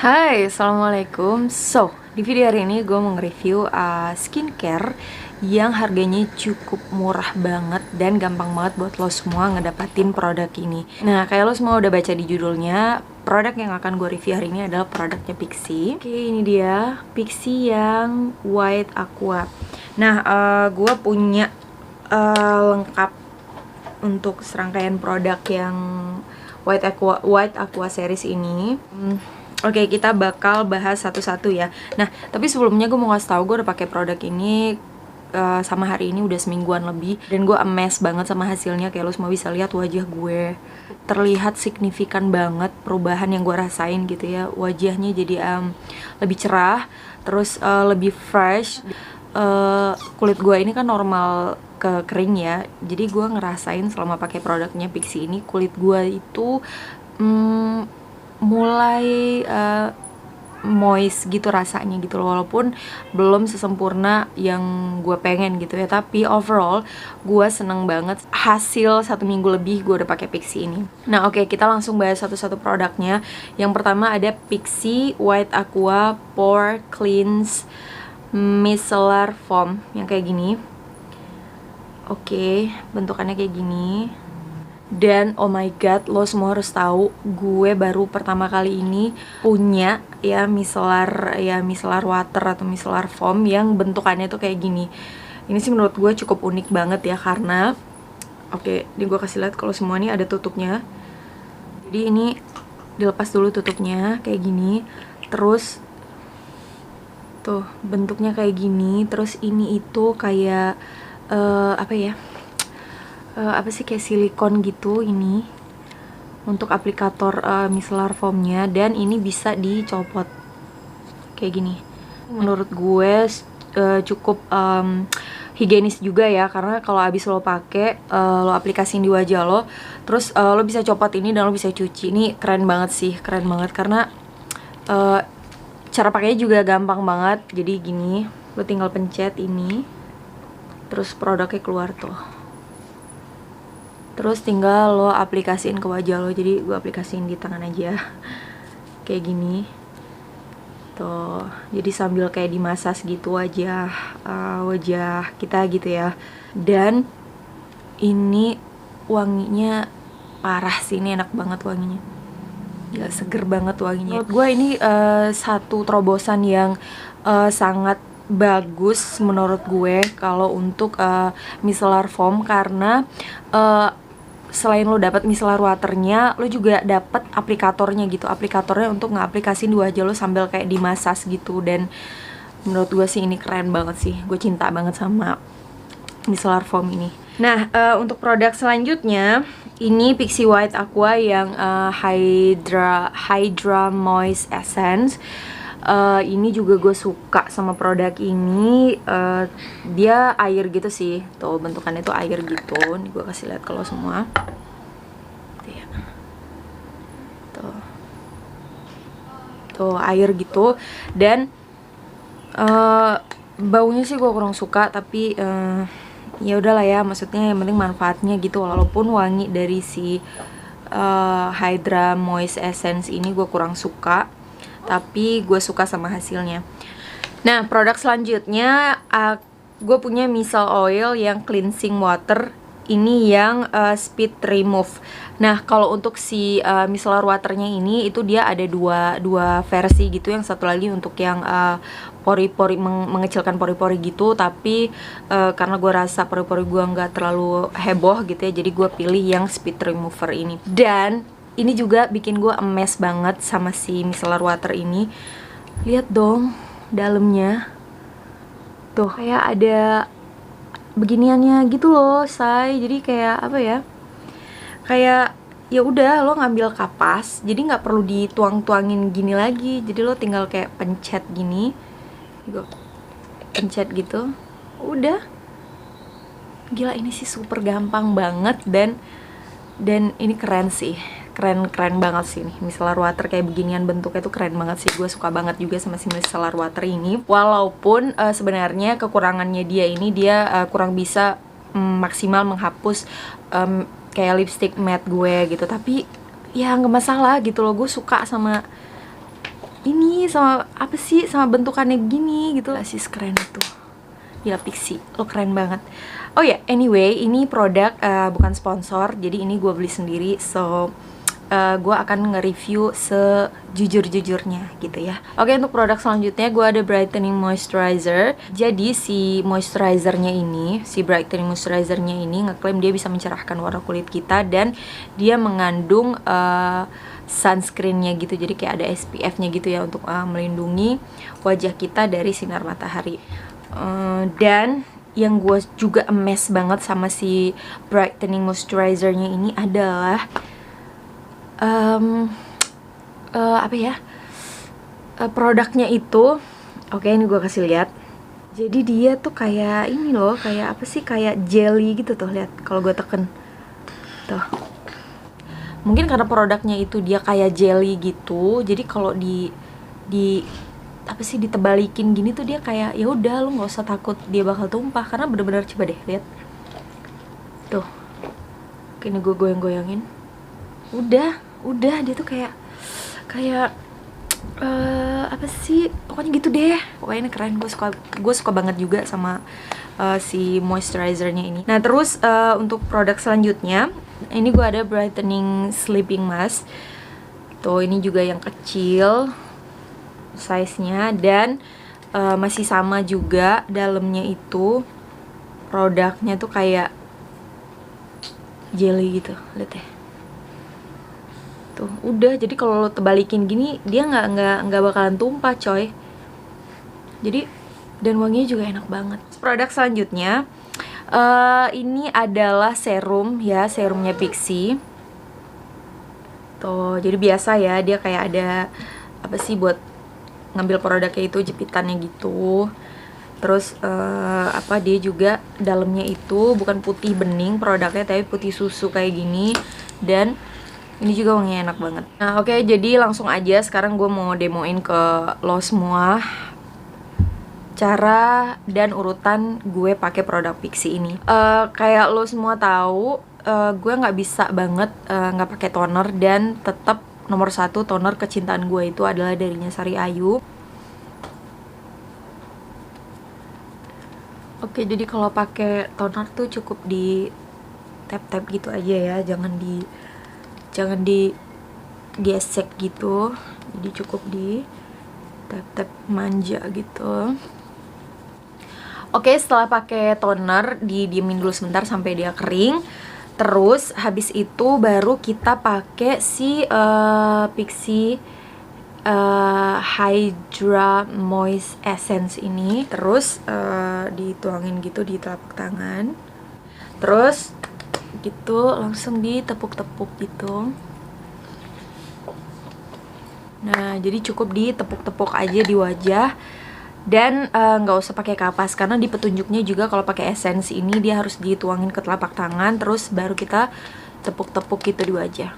Hai, assalamualaikum. Di video hari ini gue mau nge-review skincare yang harganya cukup murah banget dan gampang banget buat lo semua ngedapatin produk ini. Nah, kayak lo semua udah baca di judulnya, produk yang akan gue review hari ini adalah produknya Pixi. Oke, ini dia Pixi yang White Aqua. Nah, gue punya lengkap untuk serangkaian produk yang White Aqua series ini. Oke, kita bakal bahas satu-satu ya. Nah, tapi sebelumnya gue mau kasih tau, gue udah pakai produk ini sama hari ini udah semingguan lebih, dan gue amazed banget sama hasilnya. Kayak lo semua bisa lihat wajah gue terlihat signifikan banget perubahan yang gue rasain gitu ya. Wajahnya jadi lebih cerah, terus lebih fresh. Kulit gue ini kan normal ke kering ya, jadi gue ngerasain selama pakai produknya Pixi ini kulit gue itu mulai moist gitu rasanya gitu loh, walaupun belum sesempurna yang gue pengen gitu ya, tapi overall gue seneng banget hasil 1 minggu lebih gue udah pakai Pixi ini. Nah oke, kita langsung bahas satu-satu produknya. Yang pertama ada Pixi White Aqua Pore Cleanse Micellar Foam yang kayak gini. Oke, bentukannya kayak gini. Dan oh my god, lo semua harus tahu, gue baru pertama kali ini punya ya micellar water atau micellar foam yang bentukannya tuh kayak gini. Ini sih menurut gue cukup unik banget ya, karena oke, ini gue kasih lihat kalau semua ini ada tutupnya. Jadi ini dilepas dulu tutupnya kayak gini. Terus tuh bentuknya kayak gini. Terus ini itu kayak apa sih, kayak silikon gitu ini untuk aplikator micellar foamnya, dan ini bisa dicopot kayak gini. Menurut gue cukup higienis juga ya, karena kalau abis lo pakai lo aplikasiin di wajah lo, terus lo bisa copot ini dan lo bisa cuci. Ini keren banget sih, keren banget karena cara pakainya juga gampang banget. Jadi gini, lo tinggal pencet ini, terus produknya keluar tuh. Terus tinggal lo aplikasiin ke wajah lo. Jadi gue aplikasiin di tangan aja kayak gini tuh. Jadi sambil kayak dimasas gitu wajah kita gitu ya. Dan ini wanginya parah sih, ini enak banget wanginya. Gila, seger banget wanginya. Menurut gue ini satu terobosan yang sangat bagus menurut gue kalau untuk micellar foam, karena selain lo dapat micellar waternya, lo juga dapat aplikatornya gitu, aplikatornya untuk ngeaplikasin di wajah lo sambil kayak dimasas gitu. Dan menurut gue sih ini keren banget sih, gue cinta banget sama micellar foam ini. Nah untuk produk selanjutnya ini Pixi White Aqua yang Hydra Moist Essence. Ini juga gue suka sama produk ini. Dia air gitu sih, tuh bentukannya tuh air gitu. Nih gue kasih lihat kalau semua tuh air gitu. Dan baunya sih gue kurang suka, tapi ya udahlah ya, maksudnya yang penting manfaatnya gitu. Walaupun wangi dari si Hydra Moist Essence ini gue kurang suka, tapi gue suka sama hasilnya. Nah produk selanjutnya gue punya micellar oil yang cleansing water. Ini yang speed remove. Nah kalau untuk si micellar waternya ini, itu dia ada dua versi gitu. Yang satu lagi untuk yang pori-pori, mengecilkan pori-pori gitu. Tapi karena gue rasa pori-pori gue nggak terlalu heboh gitu ya, jadi gue pilih yang speed remover ini. Dan ini juga bikin gue amazed banget sama si micellar water ini. Lihat dong dalamnya, tuh kayak ada beginiannya gitu loh, say. Jadi kayak apa ya, kayak ya udah lo ngambil kapas, jadi nggak perlu dituang-tuangin gini lagi. Jadi lo tinggal kayak pencet gini, gue pencet gitu, udah. Gila, ini sih super gampang banget. Dan ini keren sih, keren banget sih nih micellar water kayak beginian bentuknya tuh keren banget sih. Gue suka banget juga sama si micellar water ini. Walaupun sebenarnya kekurangannya dia ini, dia kurang bisa maksimal menghapus kayak lipstick matte gue gitu. Tapi ya nggak masalah gitu loh, gue suka sama ini, sama apa sih, sama bentukannya gini gitu. Sis keren itu. Gila Pixi, lo keren banget. Oh ya, anyway, ini produk bukan sponsor, jadi ini gue beli sendiri. So, gue akan nge-review sejujur-jujurnya gitu ya. Oke, untuk produk selanjutnya gue ada brightening moisturizer. Jadi si moisturizernya ini, si brightening moisturizernya ini ngeklaim dia bisa mencerahkan warna kulit kita, dan dia mengandung sunscreennya gitu. Jadi kayak ada SPF-nya gitu ya, untuk melindungi wajah kita dari sinar matahari. Dan yang gue juga amazed banget sama si brightening moisturizernya ini adalah apa ya, produknya itu. Oke, ini gue kasih lihat. Jadi dia tuh kayak ini loh, kayak apa sih, kayak jelly gitu tuh, lihat kalau gue teken tuh. Mungkin karena produknya itu dia kayak jelly gitu, jadi kalau di apa sih, ditebalikin gini tuh dia kayak ya udah, lu nggak usah takut dia bakal tumpah, karena bener-bener, coba deh lihat tuh. Oke, ini gue goyang-goyangin, udah dia tuh kayak apa sih, pokoknya gitu deh. Pokoknya ini keren, gue suka banget juga sama si moisturizernya ini. Nah terus untuk produk selanjutnya, ini gue ada brightening sleeping mask. Tuh, ini juga yang kecil size-nya, dan masih sama juga dalamnya itu. Produknya tuh kayak jelly gitu, lihat deh. Tuh, udah, jadi kalau lo tebalikin gini dia nggak bakalan tumpah coy. Jadi, dan wanginya juga enak banget. Produk selanjutnya ini adalah serum ya, serumnya Pixi. Tuh, jadi biasa ya, dia kayak ada apa sih buat ngambil produknya itu, jepitannya gitu. Terus apa, dia juga dalamnya itu bukan putih bening produknya, tapi putih susu kayak gini. Dan ini juga wanginya enak banget. Nah oke, jadi langsung aja sekarang gue mau demoin ke lo semua cara dan urutan gue pakai produk Pixi ini. Kayak lo semua tahu, gue nggak bisa banget nggak pakai toner, dan tetap nomor 1 toner kecintaan gue itu adalah dari Sari Ayu. Oke, jadi kalau pakai toner tuh cukup di tap-tap gitu aja ya, jangan di gesek gitu. Jadi cukup di tap-tap manja gitu. Oke, setelah pakai toner didiemin dulu sebentar sampai dia kering. Terus habis itu baru kita pakai si Pixi Hydra Moist Essence ini. Terus dituangin gitu di telapak tangan. Terus gitu langsung ditepuk-tepuk gitu. Nah, jadi cukup ditepuk-tepuk aja di wajah. Dan nggak usah pakai kapas, karena di petunjuknya juga kalau pakai essence ini dia harus dituangin ke telapak tangan, terus baru kita tepuk-tepuk gitu di wajah.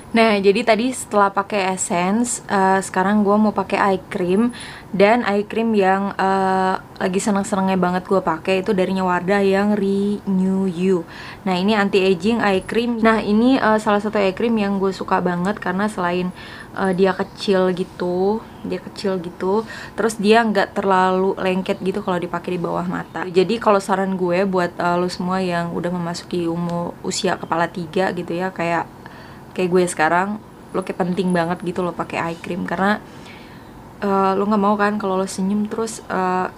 Nah, jadi tadi setelah pakai essence, sekarang gue mau pakai eye cream. Dan eye cream yang lagi seneng-senengnya banget gue pakai itu darinya Wardah, yang Renew You. Nah, ini anti aging eye cream. Nah, ini salah satu eye cream yang gue suka banget, karena selain dia kecil gitu, terus dia nggak terlalu lengket gitu kalau dipakai di bawah mata. Jadi kalau saran gue buat lo semua yang udah memasuki usia kepala 3 gitu ya, kayak gue sekarang, lo kayak penting banget gitu lo pakai eye cream, karena lo nggak mau kan kalau lo senyum terus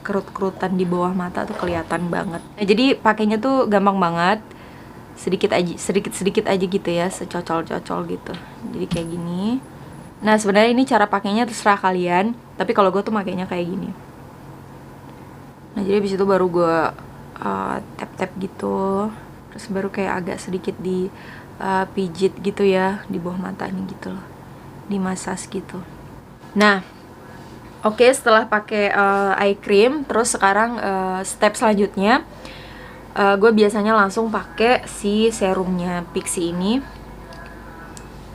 kerut-kerutan di bawah mata tuh kelihatan banget. Nah, jadi pakainya tuh gampang banget, sedikit aja gitu ya, secocol-cocol gitu. Jadi kayak gini. Nah, sebenarnya ini cara pakainya terserah kalian, tapi kalau gue tuh makainya kayak gini. Nah, jadi abis itu baru gue tap-tap gitu, terus baru kayak agak sedikit di pijit gitu ya di bawah matanya gitu loh, dimasas gitu. Nah, oke, setelah pakai eye cream, terus sekarang step selanjutnya gue biasanya langsung pakai si serumnya Pixi ini.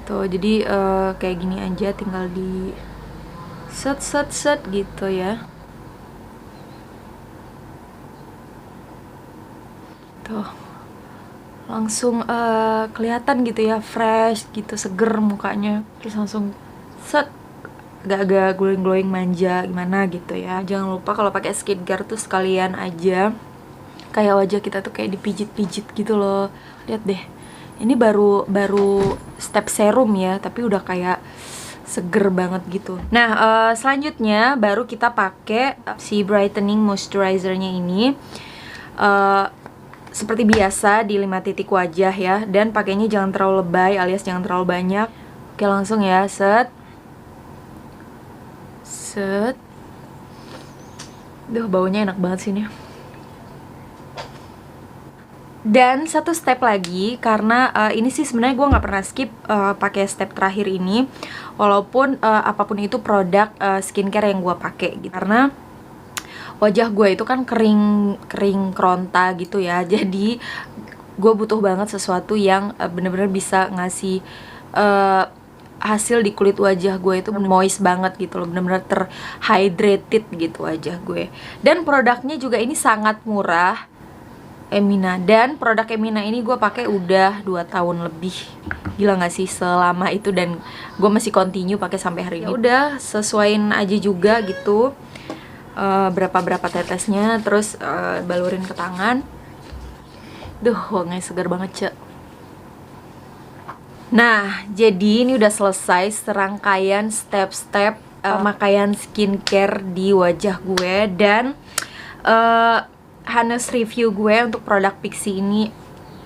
Tuh, jadi kayak gini aja, tinggal di set gitu ya. Tuh, langsung kelihatan gitu ya, fresh gitu, seger mukanya. Terus langsung set agak-agak glowing-glowing manja gimana gitu ya. Jangan lupa kalau pakai skincare tuh sekalian aja kayak wajah kita tuh kayak dipijit-pijit gitu loh. Lihat deh, ini baru step serum ya, tapi udah kayak seger banget gitu. Nah, selanjutnya baru kita pakai si brightening moisturizernya ini. Seperti biasa di 5 titik wajah ya, dan pakainya jangan terlalu lebay alias jangan terlalu banyak. Oke, langsung ya, set. Duh, baunya enak banget sini. Dan satu step lagi, karena ini sih sebenarnya gue nggak pernah skip pakai step terakhir ini, walaupun apapun itu produk skincare yang gue pakai gitu. Karena wajah gue itu kan kering keronta gitu ya, jadi gue butuh banget sesuatu yang bener-bener bisa ngasih hasil di kulit wajah gue itu moist banget gitu loh, bener-bener terhydrated gitu wajah gue. Dan produknya juga ini sangat murah, Emina. Dan produk Emina ini gue pakai udah 2 tahun lebih. Gila gak sih selama itu, dan gue masih continue pakai sampai hari ini. Ya udah, sesuaiin aja juga gitu berapa tetesnya, terus balurin ke tangan. Duh, wanginya segar banget, Cek. Nah, jadi ini udah selesai serangkaian step-step pemakaian skincare di wajah gue. Dan honest review gue untuk produk Pixi ini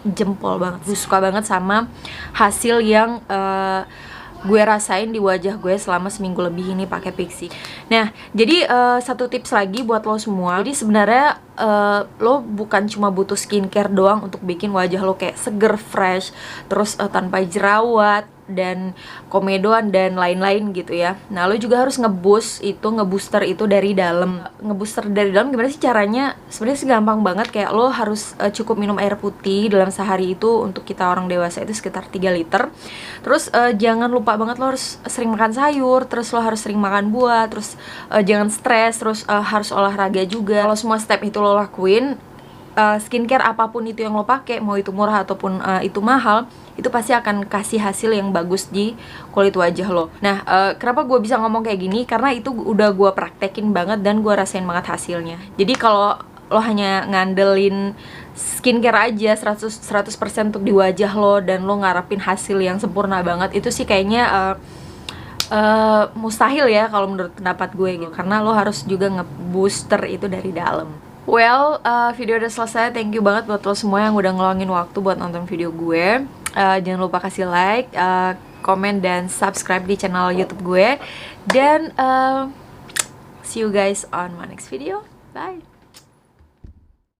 jempol banget. Gue suka banget sama hasil yang gue rasain di wajah gue selama seminggu lebih ini pakai Pixi. Nah, jadi satu tips lagi buat lo semua. Jadi sebenarnya lo bukan cuma butuh skincare doang untuk bikin wajah lo kayak seger, fresh, terus tanpa jerawat dan komedoan dan lain-lain gitu ya. Nah, lo juga harus ngebooster itu dari dalam. Ngebooster dari dalam gimana sih caranya? Sebenarnya sih gampang banget, kayak lo harus cukup minum air putih dalam sehari itu. Untuk kita orang dewasa itu sekitar 3 liter. Terus jangan lupa banget lo harus sering makan sayur, terus lo harus sering makan buah, terus jangan stres, terus harus olahraga juga. Kalau semua step itu lo lakuin, skincare apapun itu yang lo pakai, mau itu murah ataupun itu mahal, itu pasti akan kasih hasil yang bagus di kulit wajah lo. Nah, kenapa gue bisa ngomong kayak gini? Karena itu udah gue praktekin banget dan gue rasain banget hasilnya. Jadi kalau lo hanya ngandelin skincare aja 100% untuk di wajah lo dan lo ngarepin hasil yang sempurna banget, itu sih kayaknya mustahil ya kalau menurut pendapat gue gitu. Karena lo harus juga ngebooster itu dari dalam. Well, video udah selesai. Thank you banget buat lo semua yang udah ngeluangin waktu buat nonton video gue. Jangan lupa kasih like, komen, dan subscribe di channel YouTube gue. Dan see you guys on my next video. Bye!